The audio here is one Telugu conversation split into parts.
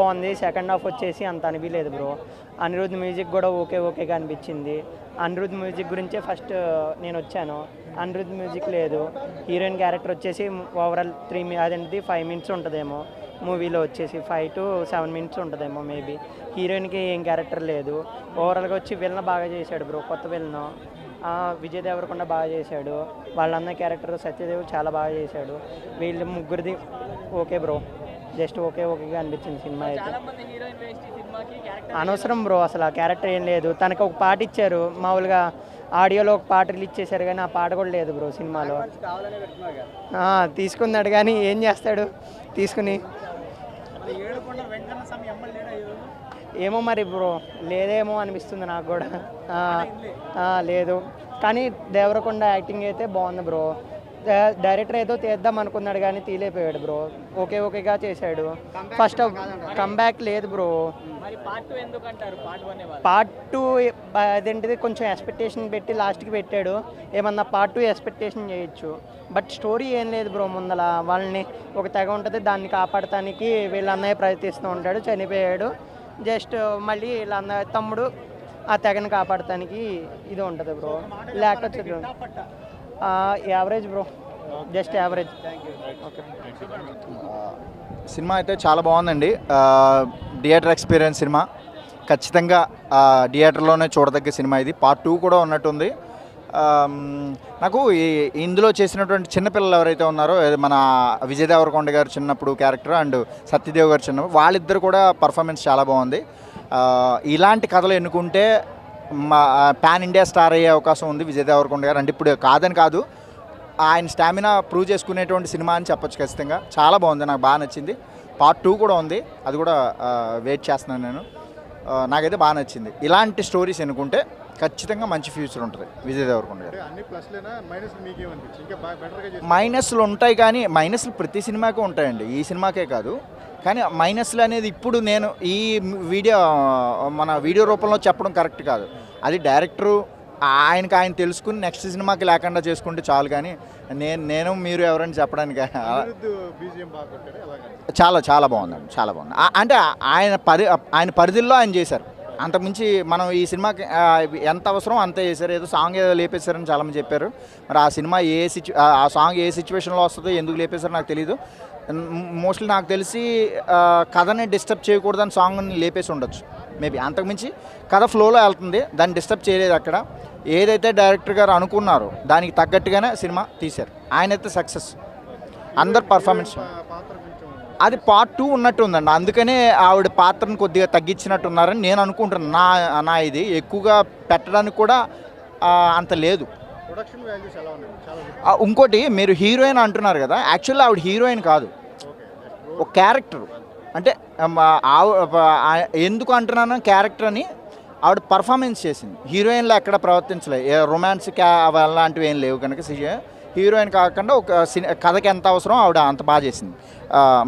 బాగుంది. సెకండ్ హాఫ్ వచ్చేసి అంత అనిపించలేదు బ్రో. అనిరుద్ధ్ మ్యూజిక్ కూడా ఓకేగా అనిపించింది. అనిరుద్ధ్ మ్యూజిక్ గురించే ఫస్ట్ నేను వచ్చాను. అనిరుద్ధ్ మ్యూజిక్ లేదు. హీరోయిన్ క్యారెక్టర్ వచ్చేసి ఓవరాల్ 5 మినిట్స్ ఉంటుందేమో. మూవీలో వచ్చేసి 5 to 7 మినిట్స్ ఉంటుందేమో మేబీ. హీరోయిన్కి ఏం క్యారెక్టర్ లేదు. ఓవరాల్గా వచ్చి విలన్ బాగా చేశాడు బ్రో. కొత్త విలన్ విజయ్ దేవరకొండ బాగా చేశాడు. వాళ్ళన్న క్యారెక్టర్ సత్యదేవ్ చాలా బాగా చేశాడు. వీళ్ళు ముగ్గురిది ఓకే బ్రో. జస్ట్ ఓకేగా అనిపించింది సినిమా అయితే. అనవసరం బ్రో, అసలు ఆ క్యారెక్టర్ ఏం లేదు. తనకు ఒక పాట ఇచ్చారు, మామూలుగా ఆడియోలో ఒక పాట రిలీజ్ చేశారు, కానీ ఆ పాట కూడా లేదు బ్రో సినిమాలో. తీసుకున్నాడు కానీ ఏం చేస్తాడు తీసుకుని. ఏమో మరి బ్రో, లేదేమో అనిపిస్తుంది నాకు కూడా. లేదు కానీ దేవరకొండ యాక్టింగ్ అయితే బాగుంది బ్రో. డైరెక్టర్ ఏదో తీద్దాం అనుకున్నాడు కానీ తీలేపోయాడు బ్రో. ఓకేగా చేశాడు. ఫస్ట్ కంబ్యాక్ లేదు బ్రో. పార్ట్ 2 అదేంటిది కొంచెం ఎక్స్పెక్టేషన్ పెట్టి లాస్ట్కి పెట్టాడు. ఏమన్నా పార్ట్ 2 ఎక్స్పెక్టేషన్ చేయొచ్చు, బట్ స్టోరీ ఏం లేదు బ్రో. ముందల వాళ్ళని ఒక తెగ ఉంటుంది, దాన్ని కాపాడటానికి వీళ్ళ అన్నయ్య ప్రయత్నిస్తూ ఉంటాడు, చనిపోయాడు. జస్ట్ మళ్ళీ వీళ్ళ అన్నయ్య తమ్ముడు ఆ తెగని కాపాడటానికి ఇది ఉంటుంది బ్రో. లేకపోతే average bro, just average. Okay. Cinema అయితే చాలా బాగుందండి. థియేటర్ ఎక్స్పీరియన్స్ సినిమా ఖచ్చితంగా థియేటర్లోనే చూడదగ్గ సినిమా ఇది. పార్ట్ 2 కూడా ఉన్నట్టుంది. నాకు ఇందులో చేసినటువంటి చిన్నపిల్లలు ఎవరైతే ఉన్నారో, మన విజయ్ దేవరకొండ గారు చిన్నప్పుడు క్యారెక్టర్ అండ్ సత్యదేవ్ గారు చిన్నప్పుడు, వాళ్ళిద్దరు కూడా పర్ఫార్మెన్స్ చాలా బాగుంది. ఇలాంటి కథలు ఎన్నుకుంటే పాన్ ఇండియా స్టార్ అయ్యే అవకాశం ఉంది విజయ్ దేవరకొండ గారు. అంటే ఇప్పుడు కాదని కాదు, ఆయన స్టామినా ప్రూవ్ చేసుకునేటువంటి సినిమా అని చెప్పొచ్చు ఖచ్చితంగా. చాలా బాగుంది, నాకు బాగా నచ్చింది. పార్ట్ 2 కూడా ఉంది, అది కూడా వెయిట్ చేస్తున్నాను నేను. నాకైతే బాగా నచ్చింది. ఇలాంటి స్టోరీస్ ఎన్నుకుంటే ఖచ్చితంగా మంచి ఫ్యూచర్ ఉంటుంది విజయ్ దేవరకొండ గారు. మైనస్లు ఉంటాయి కానీ మైనస్లు ప్రతి సినిమాకే ఉంటాయండి, ఈ సినిమాకే కాదు. కానీ మైనస్లు అనేది ఇప్పుడు నేను ఈ మన వీడియో రూపంలో చెప్పడం కరెక్ట్ కాదు. అది డైరెక్టరు ఆయన తెలుసుకుని నెక్స్ట్ సినిమాకి లేకుండా చేసుకుంటే చాలు. కానీ నేను మీరు ఎవరైనా చెప్పడానికి చాలా బాగుందండి, చాలా బాగుంది. అంటే ఆయన పరిధిలో ఆయన చేశారు. అంతకుమించి మనం ఈ సినిమాకి ఎంత అవసరం అంతే చేశారు. ఏదో సాంగ్ ఏదో లేపేశారని చాలామంది చెప్పారు. మరి ఆ సినిమా ఆ సాంగ్ ఏ సిచ్యువేషన్లో వస్తుందో, ఎందుకు లేపేశారో నాకు తెలీదు. మోస్ట్లీ నాకు తెలిసి కథని డిస్టర్బ్ చేయకూడదని సాంగ్ని లేపేసి ఉండొచ్చు మేబీ. అంతకుమించి కథ ఫ్లోలో వెళ్తుంది, దాన్ని డిస్టర్బ్ చేయలేదు. అక్కడ ఏదైతే డైరెక్టర్ గారు అనుకున్నారో దానికి తగ్గట్టుగానే సినిమా తీశారు. ఆయన అయితే సక్సెస్. అందరు పర్ఫార్మెన్స్ అది పార్ట్ 2 ఉన్నట్టు ఉందండి. అందుకనే ఆవిడ పాత్రను కొద్దిగా తగ్గించినట్టున్నారని నేను అనుకుంటున్నాను. నా ఇది ఎక్కువగా పెట్టడానికి కూడా అంత లేదు. ఇంకోటి, మీరు హీరోయిన్ అంటున్నారు కదా, యాక్చువల్లీ ఆవిడ హీరోయిన్ కాదు, ఒక క్యారెక్టర్. అంటే ఎందుకు అంటున్నాను క్యారెక్టర్ అని, ఆవిడ పర్ఫార్మెన్స్ చేసింది. హీరోయిన్లో ఎక్కడ ప్రవర్తించలేదు, రొమాన్స్ అలాంటివి ఏం లేవు. కనుక హీరోయిన్ కాకుండా ఒక కథకి ఎంత అవసరం ఆవిడ అంత బాగా చేసింది.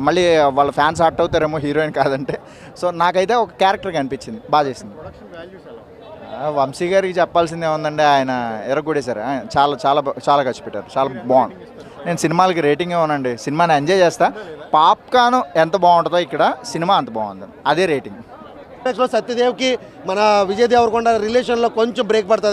మళ్ళీ వాళ్ళ ఫ్యాన్స్ హర్ట్ అవుతారేమో హీరోయిన్ కాదంటే. సో నాకైతే ఒక క్యారెక్టర్గా అనిపించింది, బాగా చేసింది. వంశీ గారికి చెప్పాల్సిందే ఉందండి, ఆయన ఎరగొడేశారు. చాలా ఖర్చు పెట్టారు, చాలా బాగుంది. నేను సినిమాలకి రేటింగ్ ఇవ్వనండి, సినిమాని ఎంజాయ్ చేస్తా. పాప్కార్న్ ఎంత బాగుంటుందో ఇక్కడ సినిమా అంత బాగుంది, అదే రేటింగ్. సత్యదేవ్కి మన విజయ్ దేవరకొండ రిలేషన్లో కొంచెం బ్రేక్ పడుతుంది.